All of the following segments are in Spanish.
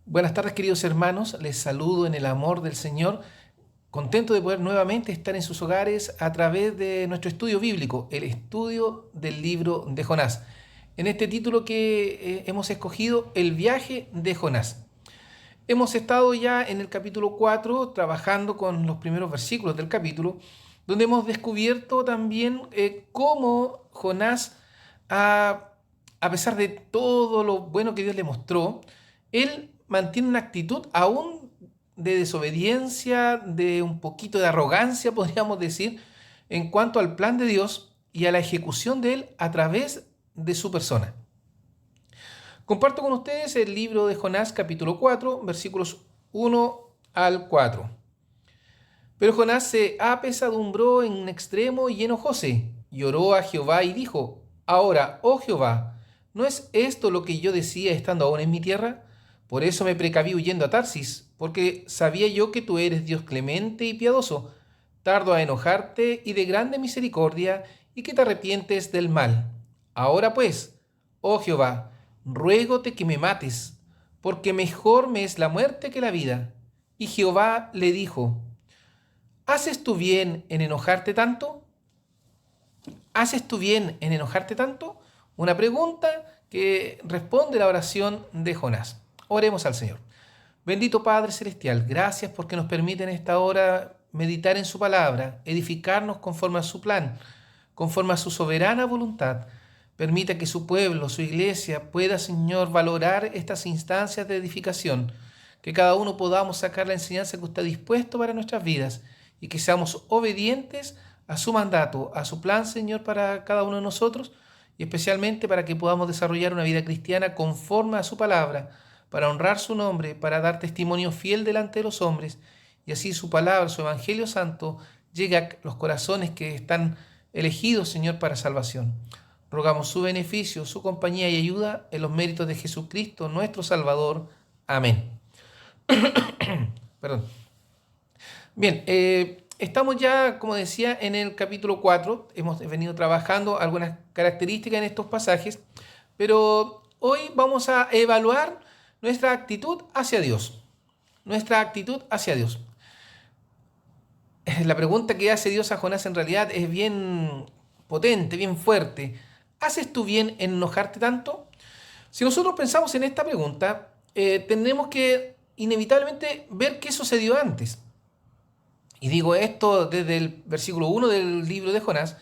Buenas tardes, queridos hermanos. Les saludo en el amor del Señor. Contento de poder nuevamente estar en sus hogares a través de nuestro estudio bíblico, el estudio del libro de Jonás. En este título que hemos escogido, El viaje de Jonás. Hemos estado ya en el capítulo 4 trabajando con los primeros versículos del capítulo, donde hemos descubierto también cómo Jonás, a pesar de todo lo bueno que Dios le mostró, él mantiene una actitud aún de desobediencia, de un poquito de arrogancia, podríamos decir, en cuanto al plan de Dios y a la ejecución de él a través de su persona. Comparto con ustedes el libro de Jonás, capítulo 4, versículos 1 al 4. Pero Jonás se apesadumbró en extremo y enojóse, y oró a Jehová y dijo: Ahora, oh Jehová, ¿no es esto lo que yo decía estando aún en mi tierra? Por eso me precaví huyendo a Tarsis, porque sabía yo que tú eres Dios clemente y piadoso, tardo a enojarte y de grande misericordia, y que te arrepientes del mal. Ahora pues, oh Jehová, ruégote que me mates, porque mejor me es la muerte que la vida. Y Jehová le dijo: ¿Haces tú bien en enojarte tanto? ¿Haces tú bien en enojarte tanto? Una pregunta que responde la oración de Jonás. Oremos al Señor. Bendito Padre Celestial, gracias porque nos permite en esta hora meditar en su palabra, edificarnos conforme a su plan, conforme a su soberana voluntad. Permita que su pueblo, su iglesia, pueda, Señor, valorar estas instancias de edificación, que cada uno podamos sacar la enseñanza que usted ha dispuesto para nuestras vidas y que seamos obedientes a su mandato, a su plan, Señor, para cada uno de nosotros, y especialmente para que podamos desarrollar una vida cristiana conforme a su palabra, para honrar su nombre, para dar testimonio fiel delante de los hombres, y así su palabra, su evangelio santo, llegue a los corazones que están elegidos, Señor, para salvación. Rogamos su beneficio, su compañía y ayuda en los méritos de Jesucristo, nuestro Salvador. Amén. Perdón. Bien, estamos ya, como decía, en el capítulo 4. Hemos venido trabajando algunas características en estos pasajes, pero hoy vamos a evaluar nuestra actitud hacia Dios. Nuestra actitud hacia Dios. La pregunta que hace Dios a Jonás en realidad es bien potente, bien fuerte. ¿Haces tú bien en enojarte tanto? Si nosotros pensamos en esta pregunta, tenemos que inevitablemente ver qué sucedió antes. Y digo esto desde el versículo 1 del libro de Jonás,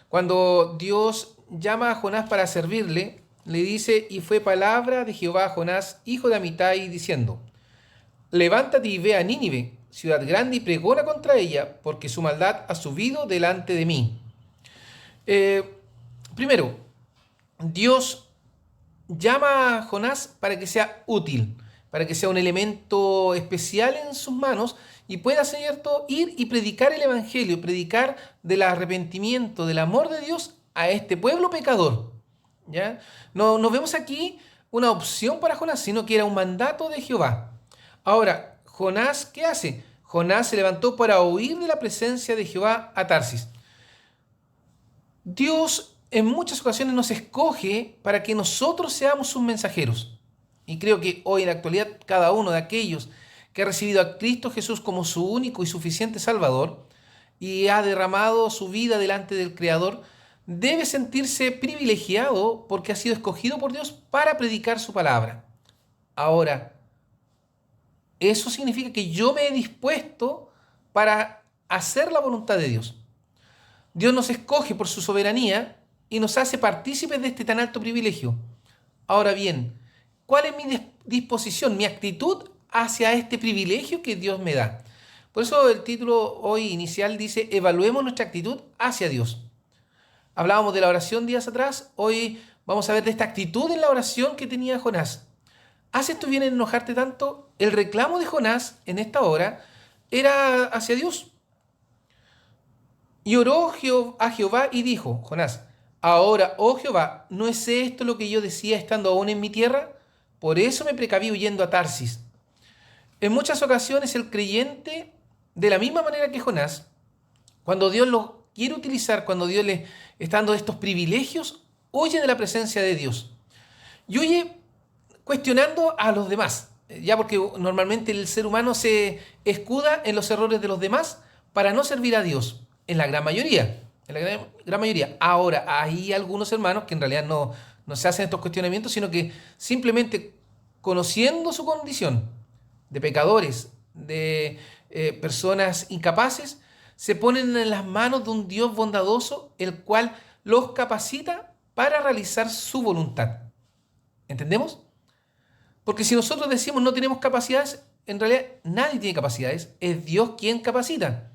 cuando Dios llama a Jonás para servirle, le dice: y fue palabra de Jehová a Jonás, hijo de Amitai, diciendo: levántate y ve a Nínive, ciudad grande, y pregona contra ella, porque su maldad ha subido delante de mí. Primero, Dios llama a Jonás para que sea útil, para que sea un elemento especial en sus manos y pueda, ¿cierto?, ir y predicar el Evangelio, predicar del arrepentimiento, del amor de Dios a este pueblo pecador. ¿Ya? No vemos aquí una opción para Jonás, sino que era un mandato de Jehová. Ahora, Jonás, ¿qué hace? Jonás se levantó para huir de la presencia de Jehová a Tarsis. Dios en muchas ocasiones nos escoge para que nosotros seamos sus mensajeros. Y creo que hoy en la actualidad cada uno de aquellos que ha recibido a Cristo Jesús como su único y suficiente Salvador y ha derramado su vida delante del Creador, debe sentirse privilegiado porque ha sido escogido por Dios para predicar su palabra. Ahora, eso significa que yo me he dispuesto para hacer la voluntad de Dios. Dios nos escoge por su soberanía y nos hace partícipes de este tan alto privilegio. Ahora bien, ¿cuál es mi disposición, mi actitud hacia este privilegio que Dios me da? Por eso el título hoy inicial dice: evaluemos nuestra actitud hacia Dios. Hablábamos de la oración días atrás, hoy vamos a ver de esta actitud en la oración que tenía Jonás. ¿Haces tú bien en enojarte tanto? El reclamo de Jonás en esta hora era hacia Dios. Y oró a Jehová y dijo: Jonás, ahora, oh Jehová, ¿no es esto lo que yo decía estando aún en mi tierra? Por eso me precaví huyendo a Tarsis. En muchas ocasiones el creyente, de la misma manera que Jonás, cuando Dios lo quiere utilizar, cuando Dios le está dando estos privilegios, huye de la presencia de Dios. Y huye cuestionando a los demás. ya porque normalmente el ser humano se escuda en los errores de los demás para no servir a Dios, en la gran mayoría, en la gran mayoría. Ahora, hay algunos hermanos que en realidad no se hacen estos cuestionamientos, sino que simplemente conociendo su condición de pecadores, de personas incapaces, se ponen en las manos de un Dios bondadoso, el cual los capacita para realizar su voluntad. ¿Entendemos? Porque si nosotros decimos no tenemos capacidades, en realidad nadie tiene capacidades, es Dios quien capacita.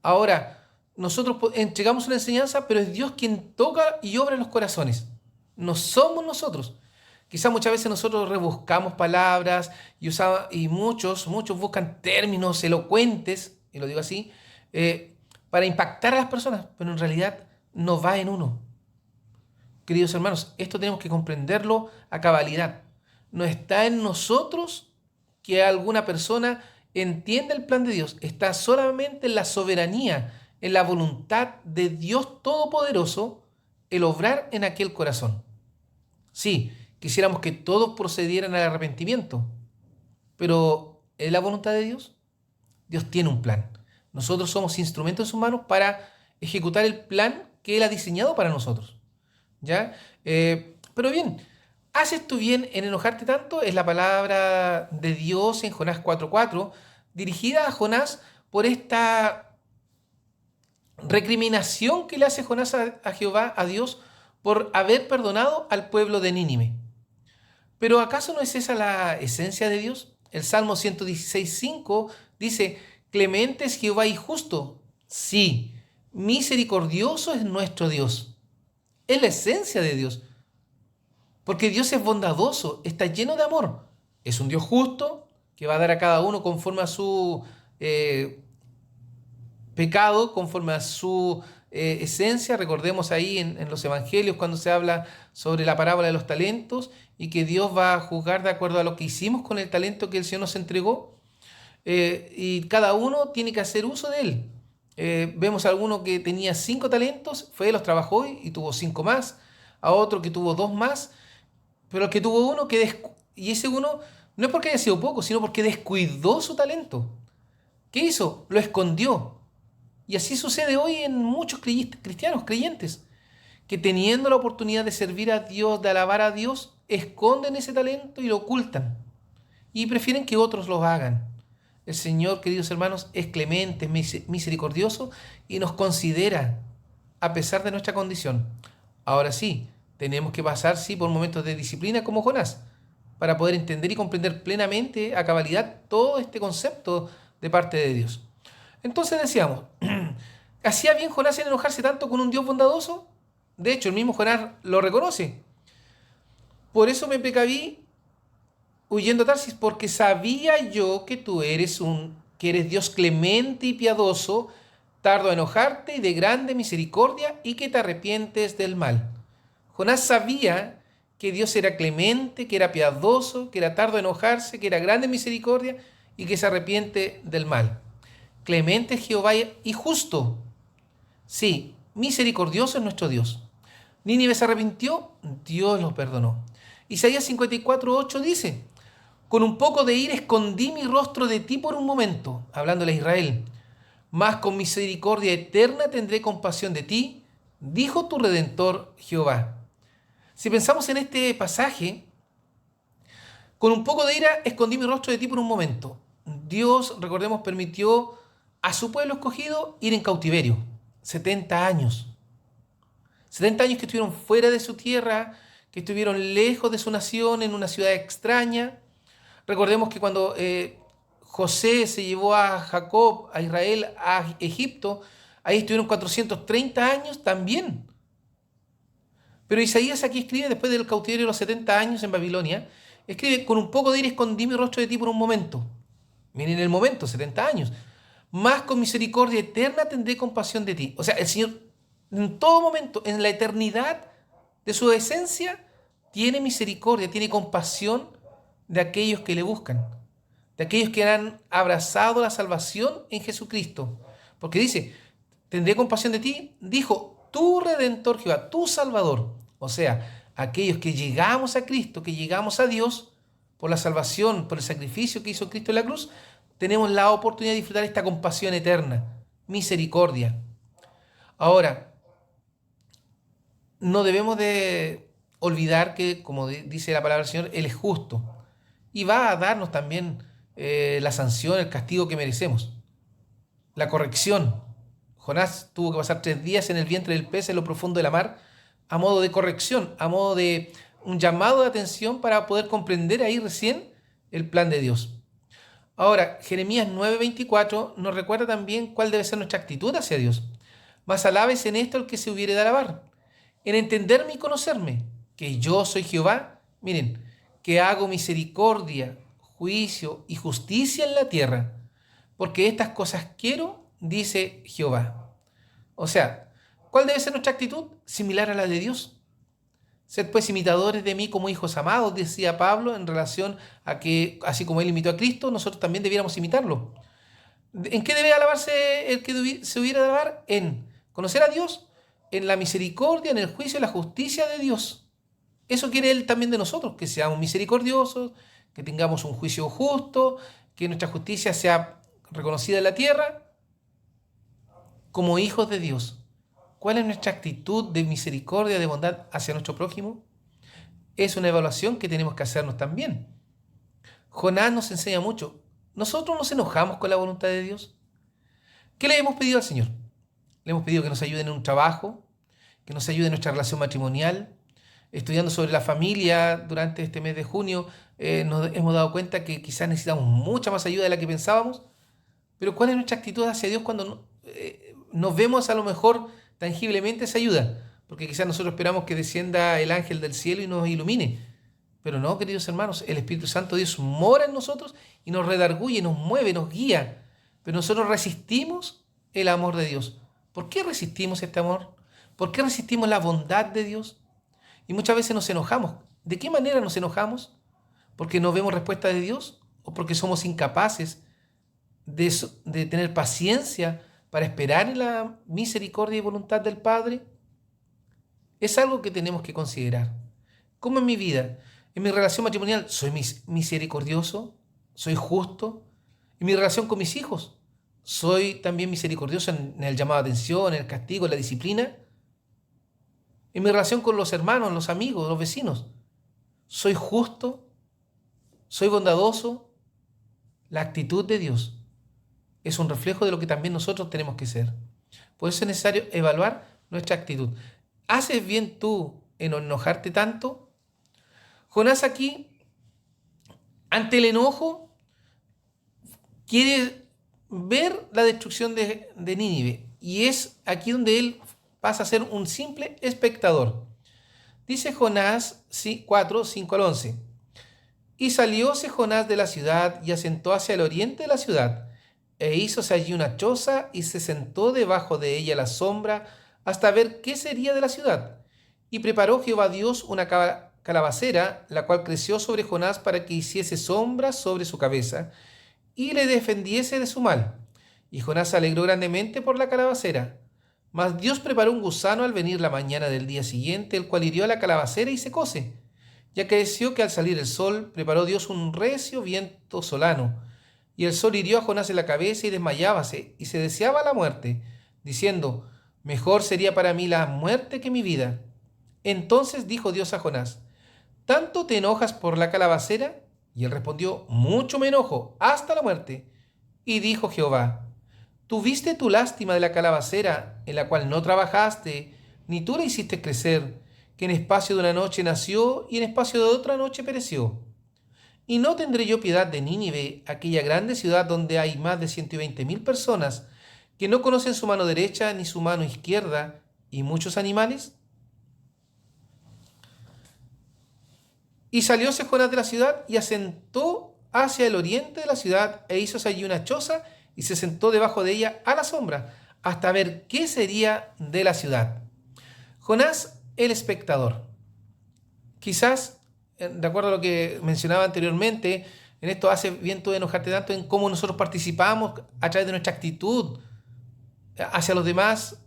Ahora, nosotros entregamos una enseñanza, pero es Dios quien toca y obra en los corazones. No somos nosotros. Quizás muchas veces nosotros rebuscamos palabras y muchos buscan términos elocuentes, y lo digo así, para impactar a las personas, pero en realidad no va en uno. Queridos hermanos, esto tenemos que comprenderlo a cabalidad. No está en nosotros que alguna persona entienda el plan de Dios. Está solamente en la soberanía, en la voluntad de Dios Todopoderoso, el obrar en aquel corazón. Sí, quisiéramos que todos procedieran al arrepentimiento, pero ¿es la voluntad de Dios? Dios tiene un plan. Nosotros somos instrumentos en sus manos para ejecutar el plan que Él ha diseñado para nosotros. ¿Ya? Pero bien, ¿haces tú bien en enojarte tanto? Es la palabra de Dios en Jonás 4:4, dirigida a Jonás por esta recriminación que le hace Jonás a Jehová, a Dios, por haber perdonado al pueblo de Nínive. Pero ¿acaso no es esa la esencia de Dios? El Salmo 116:5 dice, clemente es Jehová y justo. Sí, misericordioso es nuestro Dios. Es la esencia de Dios. Porque Dios es bondadoso, está lleno de amor. Es un Dios justo que va a dar a cada uno conforme a su pecado, conforme a su esencia. Recordemos ahí en los evangelios cuando se habla sobre la parábola de los talentos y que Dios va a juzgar de acuerdo a lo que hicimos con el talento que el Señor nos entregó. Y cada uno tiene que hacer uso de él. Vemos a alguno que tenía 5 talentos, fue, los trabajó y tuvo 5 más, a otro que tuvo 2 más, pero el que tuvo uno, y ese uno no es porque haya sido poco, sino porque descuidó su talento. ¿Qué hizo? Lo escondió. Y así sucede hoy en muchos cristianos, creyentes, que teniendo la oportunidad de servir a Dios, de alabar a Dios, esconden ese talento y lo ocultan. Y prefieren que otros lo hagan. El Señor, queridos hermanos, es clemente, misericordioso y nos considera a pesar de nuestra condición. Ahora sí, tenemos que pasar sí por momentos de disciplina como Jonás, para poder entender y comprender plenamente a cabalidad todo este concepto de parte de Dios. Entonces decíamos, ¿hacía bien Jonás en enojarse tanto con un Dios bondadoso? De hecho, el mismo Jonás lo reconoce. Por eso me precaví huyendo a Tarsis, porque sabía yo que que eres Dios clemente y piadoso, tardo a enojarte y de grande misericordia, y que te arrepientes del mal. Jonás sabía que Dios era clemente, que era piadoso, que era tardo a enojarse, que era grande en misericordia y que se arrepiente del mal. Clemente es Jehová y justo. Sí, misericordioso es nuestro Dios. Nínive se arrepintió, Dios los perdonó. Isaías 54:8 dice, con un poco de ira escondí mi rostro de ti por un momento, hablándole a Israel, mas con misericordia eterna tendré compasión de ti, dijo tu Redentor Jehová. Si pensamos en este pasaje, con un poco de ira escondí mi rostro de ti por un momento. Dios, recordemos, permitió a su pueblo escogido ir en cautiverio. 70 años. 70 años que estuvieron fuera de su tierra, que estuvieron lejos de su nación, en una ciudad extraña. Recordemos que cuando José se llevó a Jacob, a Israel, a Egipto, ahí estuvieron 430 años también. Pero Isaías aquí escribe, después del cautiverio de los 70 años en Babilonia, escribe, con un poco de ira escondí mi rostro de ti por un momento. Miren el momento, 70 años. Más con misericordia eterna tendré compasión de ti. O sea, el Señor en todo momento, en la eternidad de su esencia, tiene misericordia, tiene compasión de aquellos que le buscan, de aquellos que han abrazado la salvación en Jesucristo. Porque dice, tendré compasión de ti, dijo, tu Redentor Jehová, tu Salvador. O sea, aquellos que llegamos a Cristo, que llegamos a Dios, por la salvación, por el sacrificio que hizo Cristo en la cruz, tenemos la oportunidad de disfrutar esta compasión eterna, misericordia. Ahora, no debemos de olvidar que, como dice la palabra del Señor, Él es justo y va a darnos también la sanción, el castigo que merecemos, la corrección. Jonás tuvo que pasar 3 días en el vientre del pez en lo profundo de la mar a modo de corrección, a modo de un llamado de atención para poder comprender ahí recién el plan de Dios. Ahora, Jeremías 9:24 nos recuerda también cuál debe ser nuestra actitud hacia Dios. Mas alabes en esto el que se hubiere de alabar, en entenderme y conocerme, que yo soy Jehová, miren, que hago misericordia, juicio y justicia en la tierra, porque estas cosas quiero, dice Jehová. O sea, ¿cuál debe ser nuestra actitud? Similar a la de Dios. Sed pues imitadores de mí como hijos amados, decía Pablo, en relación a que, así como él imitó a Cristo, nosotros también debiéramos imitarlo. ¿En qué debe alabarse el que se hubiera de alabar? En conocer a Dios, en la misericordia, en el juicio y la justicia de Dios. Eso quiere Él también de nosotros, que seamos misericordiosos, que tengamos un juicio justo, que nuestra justicia sea reconocida en la tierra como hijos de Dios. ¿Cuál es nuestra actitud de misericordia, de bondad hacia nuestro prójimo? Es una evaluación que tenemos que hacernos también. Jonás nos enseña mucho. ¿Nosotros nos enojamos con la voluntad de Dios? ¿Qué le hemos pedido al Señor? Le hemos pedido que nos ayude en un trabajo, que nos ayude en nuestra relación matrimonial. Estudiando sobre la familia durante este mes de junio, nos hemos dado cuenta que quizás necesitamos mucha más ayuda de la que pensábamos. Pero ¿cuál es nuestra actitud hacia Dios cuando nos vemos a lo mejor tangiblemente esa ayuda? Porque quizás nosotros esperamos que descienda el ángel del cielo y nos ilumine. Pero no, queridos hermanos, el Espíritu Santo de Dios mora en nosotros y nos redarguye, nos mueve, nos guía. Pero nosotros resistimos el amor de Dios. ¿Por qué resistimos este amor? ¿Por qué resistimos la bondad de Dios? Y muchas veces nos enojamos. ¿De qué manera nos enojamos? ¿Porque no vemos respuesta de Dios? ¿O porque somos incapaces de tener paciencia para esperar en la misericordia y voluntad del Padre? Es algo que tenemos que considerar. ¿Cómo en mi vida, en mi relación matrimonial, soy misericordioso? ¿Soy justo? En mi relación con mis hijos, ¿soy también misericordioso en el llamado de atención, en el castigo, en la disciplina? En mi relación con los hermanos, los amigos, los vecinos, ¿soy justo? ¿Soy bondadoso? La actitud de Dios es un reflejo de lo que también nosotros tenemos que ser. Por eso es necesario evaluar nuestra actitud. ¿Haces bien tú en enojarte tanto? Jonás aquí, ante el enojo, quiere ver la destrucción de Nínive. Y es aquí donde él pasa a ser un simple espectador. Dice Jonás 4, 5 al 11. Y salióse Jonás de la ciudad y asentó hacia el oriente de la ciudad, e hízose allí una choza y se sentó debajo de ella a la sombra hasta ver qué sería de la ciudad. Y preparó Jehová Dios una calabacera, la cual creció sobre Jonás para que hiciese sombra sobre su cabeza y le defendiese de su mal. Y Jonás se alegró grandemente por la calabacera. Mas Dios preparó un gusano al venir la mañana del día siguiente, el cual hirió a la calabacera y secóse. Y acaeció que al salir el sol, preparó Dios un recio viento solano. Y el sol hirió a Jonás en la cabeza y desmayábase, y se deseaba la muerte, diciendo: mejor sería para mí la muerte que mi vida. Entonces dijo Dios a Jonás: ¿tanto te enojas por la calabacera? Y él respondió: mucho me enojo, hasta la muerte. Y dijo Jehová: ¿tuviste tu lástima de la calabacera, en la cual no trabajaste, ni tú la hiciste crecer, que en espacio de una noche nació y en espacio de otra noche pereció? ¿Y no tendré yo piedad de Nínive, aquella grande ciudad donde hay más de 120,000 personas, que no conocen su mano derecha ni su mano izquierda, y muchos animales? Y salióse Jonás de la ciudad y asentó hacia el oriente de la ciudad, e hízose allí una choza y se sentó debajo de ella a la sombra, hasta ver qué sería de la ciudad. Jonás, el espectador. Quizás, de acuerdo a lo que mencionaba anteriormente, en esto hace bien tú de enojarte tanto en cómo nosotros participamos a través de nuestra actitud hacia los demás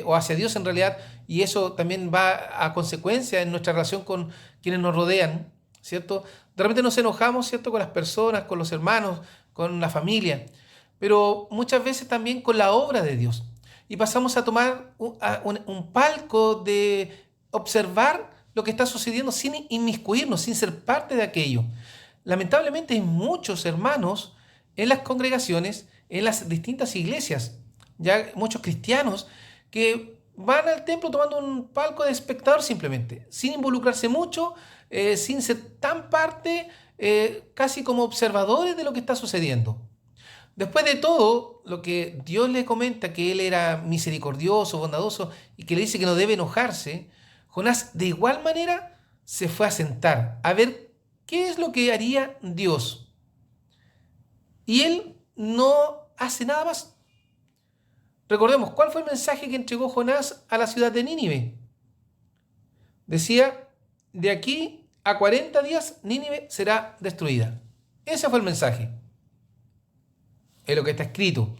o hacia Dios en realidad, y eso también va a consecuencia en nuestra relación con quienes nos rodean, ¿cierto? De repente nos enojamos, ¿cierto?, con las personas, con los hermanos, con la familia, pero muchas veces también con la obra de Dios. Y pasamos a tomar un palco de observar lo que está sucediendo sin inmiscuirnos, sin ser parte de aquello. Lamentablemente hay muchos hermanos en las congregaciones, en las distintas iglesias, ya muchos cristianos que van al templo tomando un palco de espectador simplemente, sin involucrarse mucho, sin ser tan parte, casi como observadores de lo que está sucediendo. Después de todo, lo que Dios le comenta, que Él era misericordioso, bondadoso, y que le dice que no debe enojarse, Jonás de igual manera se fue a sentar, a ver qué es lo que haría Dios. Y él no hace nada más. Recordemos, ¿cuál fue el mensaje que entregó Jonás a la ciudad de Nínive? Decía, de aquí a 40 días Nínive será destruida. Ese fue el mensaje. Es lo que está escrito.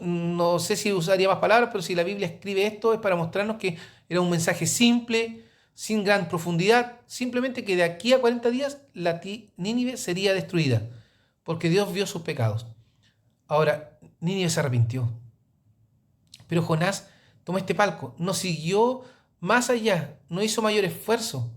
No sé si usaría más palabras, pero si la Biblia escribe esto es para mostrarnos que era un mensaje simple, sin gran profundidad, simplemente que de aquí a 40 días la Nínive sería destruida, porque Dios vio sus pecados. Ahora, Nínive se arrepintió. Pero Jonás tomó este palco, no siguió más allá, no hizo mayor esfuerzo,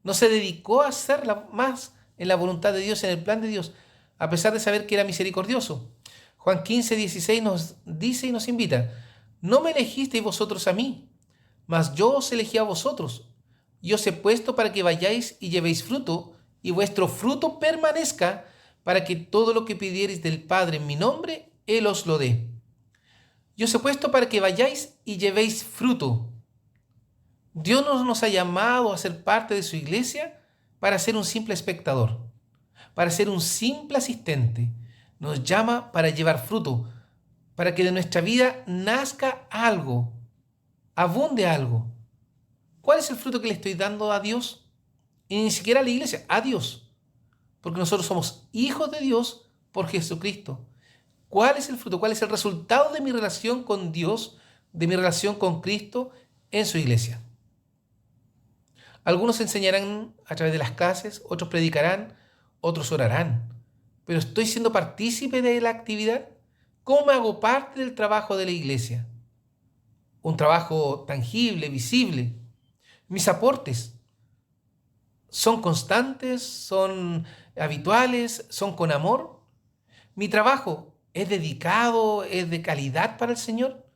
no se dedicó a hacerla más en la voluntad de Dios, en el plan de Dios, a pesar de saber que era misericordioso. Juan 15:16 nos dice y nos invita, no me elegisteis vosotros a mí, mas yo os elegí a vosotros, y os he puesto para que vayáis y llevéis fruto, y vuestro fruto permanezca, para que todo lo que pidiereis del Padre en mi nombre, Él os lo dé. Yo os he puesto para que vayáis y llevéis fruto. Dios no nos ha llamado a ser parte de su iglesia para ser un simple espectador, para ser un simple asistente. Nos llama para llevar fruto, para que de nuestra vida nazca algo, abunde algo. ¿Cuál es el fruto que le estoy dando a Dios? Y ni siquiera a la iglesia, a Dios. Porque nosotros somos hijos de Dios por Jesucristo. ¿Cuál es el fruto? ¿Cuál es el resultado de mi relación con Dios, de mi relación con Cristo en su iglesia? Algunos enseñarán a través de las clases, otros predicarán, otros orarán. Pero ¿estoy siendo partícipe de la actividad? ¿Cómo me hago parte del trabajo de la iglesia? Un trabajo tangible, visible. Mis aportes son constantes, son habituales, son con amor. Mi trabajo es dedicado, es de calidad para el Señor.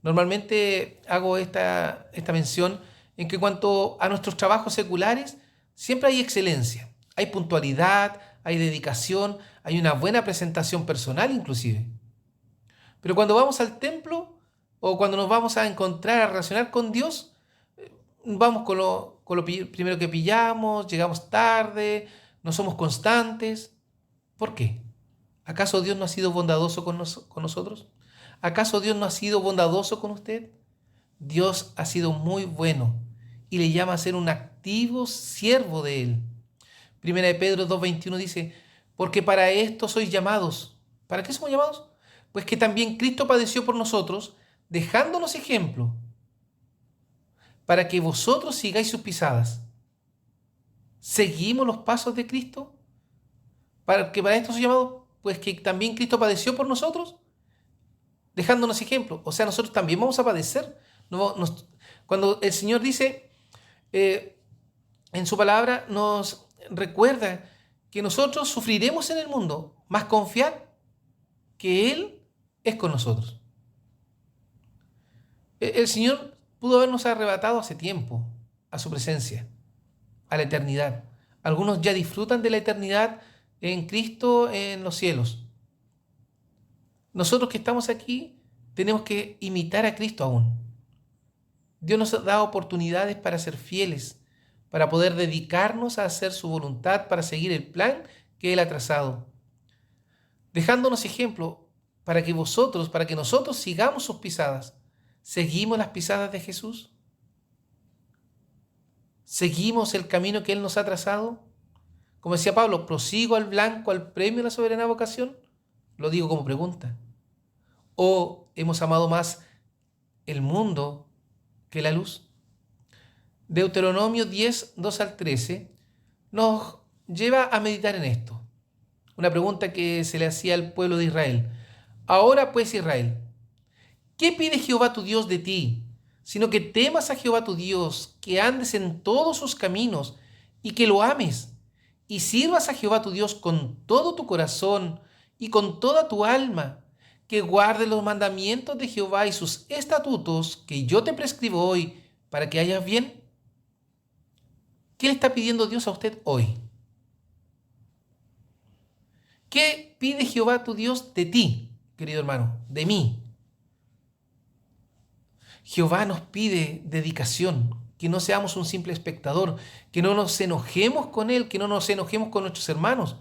Normalmente hago esta mención en que en cuanto a nuestros trabajos seculares, siempre hay excelencia, hay puntualidad, hay dedicación, hay una buena presentación personal inclusive. Pero cuando vamos al templo o cuando nos vamos a encontrar, a relacionar con Dios, vamos con lo primero que pillamos, llegamos tarde, no somos constantes. ¿Por qué? ¿Acaso Dios no ha sido bondadoso con nosotros? ¿Acaso Dios no ha sido bondadoso con usted? Dios ha sido muy bueno y le llama a ser un activo siervo de Él. Primera de Pedro 2:21 dice, porque para esto sois llamados. ¿Para qué somos llamados? Pues que también Cristo padeció por nosotros, dejándonos ejemplo, para que vosotros sigáis sus pisadas. ¿Seguimos los pasos de Cristo? ¿Para esto sois llamados? Pues que también Cristo padeció por nosotros, dejándonos ejemplo. O sea, nosotros también vamos a padecer. Cuando el Señor dice en su palabra, nos recuerda que nosotros sufriremos en el mundo, mas confiad que Él es con nosotros. El Señor pudo habernos arrebatado hace tiempo a su presencia, a la eternidad. Algunos ya disfrutan de la eternidad en Cristo en los cielos. Nosotros que estamos aquí tenemos que imitar a Cristo aún. Dios nos da oportunidades para ser fieles, para poder dedicarnos a hacer su voluntad, para seguir el plan que Él ha trazado, dejándonos ejemplo para que nosotros sigamos sus pisadas. ¿Seguimos las pisadas de Jesús? ¿Seguimos el camino que Él nos ha trazado? Como decía Pablo, ¿prosigo al blanco, al premio de la soberana vocación? Lo digo como pregunta. ¿O hemos amado más el mundo que la luz? Deuteronomio 10, 2 al 13 nos lleva a meditar en esto. Una pregunta que se le hacía al pueblo de Israel. Ahora pues, Israel, ¿qué pide Jehová tu Dios de ti? Sino que temas a Jehová tu Dios, que andes en todos sus caminos y que lo ames, y sirvas a Jehová tu Dios con todo tu corazón y con toda tu alma, que guardes los mandamientos de Jehová y sus estatutos que yo te prescribo hoy para que hayas bien. ¿Qué le está pidiendo Dios a usted hoy? ¿Qué pide Jehová tu Dios de ti, querido hermano? De mí. Jehová nos pide dedicación, que no seamos un simple espectador, que no nos enojemos con Él, que no nos enojemos con nuestros hermanos,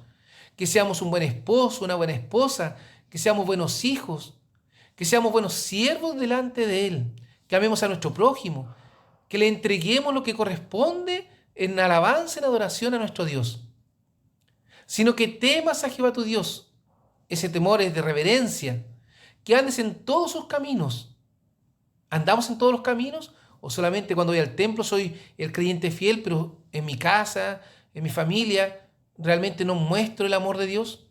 que seamos un buen esposo, una buena esposa, que seamos buenos hijos, que seamos buenos siervos delante de Él, que amemos a nuestro prójimo, que le entreguemos lo que corresponde en alabanza, en adoración a nuestro Dios, sino que temas a Jehová tu Dios. Ese temor es de reverencia, que andes en todos sus caminos. ¿Andamos en todos los caminos? ¿O solamente cuando voy al templo soy el creyente fiel, pero en mi casa, en mi familia, realmente no muestro el amor de Dios?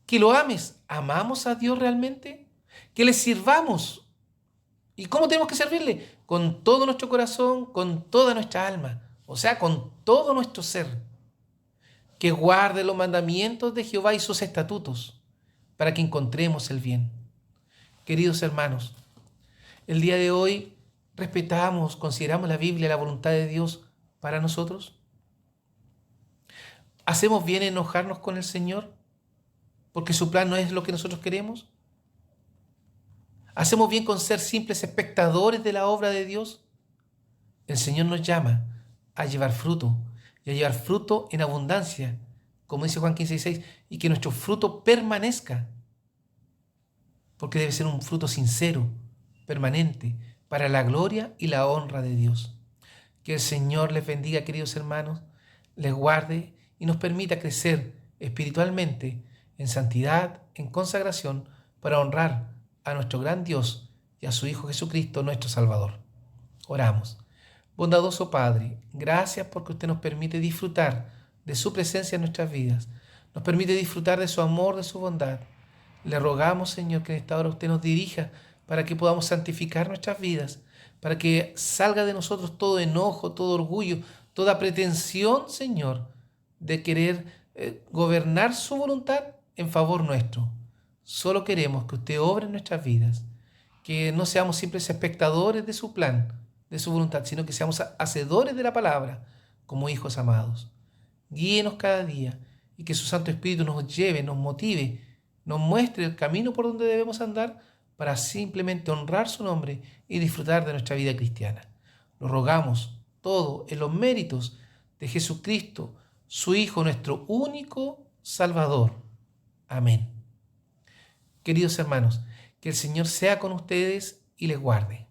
Que lo ames. ¿Amamos a Dios realmente? Que le sirvamos. ¿Y cómo tenemos que servirle? Con todo nuestro corazón, con toda nuestra alma, o sea, con todo nuestro ser. Que guarde los mandamientos de Jehová y sus estatutos, para que encontremos el bien. Queridos hermanos, el día de hoy respetamos, consideramos la Biblia, la voluntad de Dios para nosotros. ¿Hacemos bien en enojarnos con el Señor porque su plan no es lo que nosotros queremos? ¿Hacemos bien con ser simples espectadores de la obra de Dios? El Señor nos llama a llevar fruto y a llevar fruto en abundancia, como dice Juan 15:16, y que nuestro fruto permanezca, porque debe ser un fruto sincero, permanente, para la gloria y la honra de Dios. Que el Señor les bendiga, queridos hermanos, les guarde y nos permita crecer espiritualmente en santidad, en consagración, para honrar a nuestro gran Dios y a su Hijo Jesucristo, nuestro Salvador. Oramos. Bondadoso Padre, gracias porque usted nos permite disfrutar de su presencia en nuestras vidas. Nos permite disfrutar de su amor, de su bondad. Le rogamos, Señor, que en esta hora usted nos dirija para que podamos santificar nuestras vidas, para que salga de nosotros todo enojo, todo orgullo, toda pretensión, Señor, de querer gobernar su voluntad en favor nuestro. Solo queremos que usted obre en nuestras vidas, que no seamos simples espectadores de su plan, de su voluntad, sino que seamos hacedores de la palabra como hijos amados. Guíenos cada día y que su Santo Espíritu nos lleve, nos motive, nos muestre el camino por donde debemos andar para simplemente honrar su nombre y disfrutar de nuestra vida cristiana. Lo rogamos todo en los méritos de Jesucristo, su Hijo, nuestro único Salvador. Amén. Queridos hermanos, que el Señor sea con ustedes y les guarde.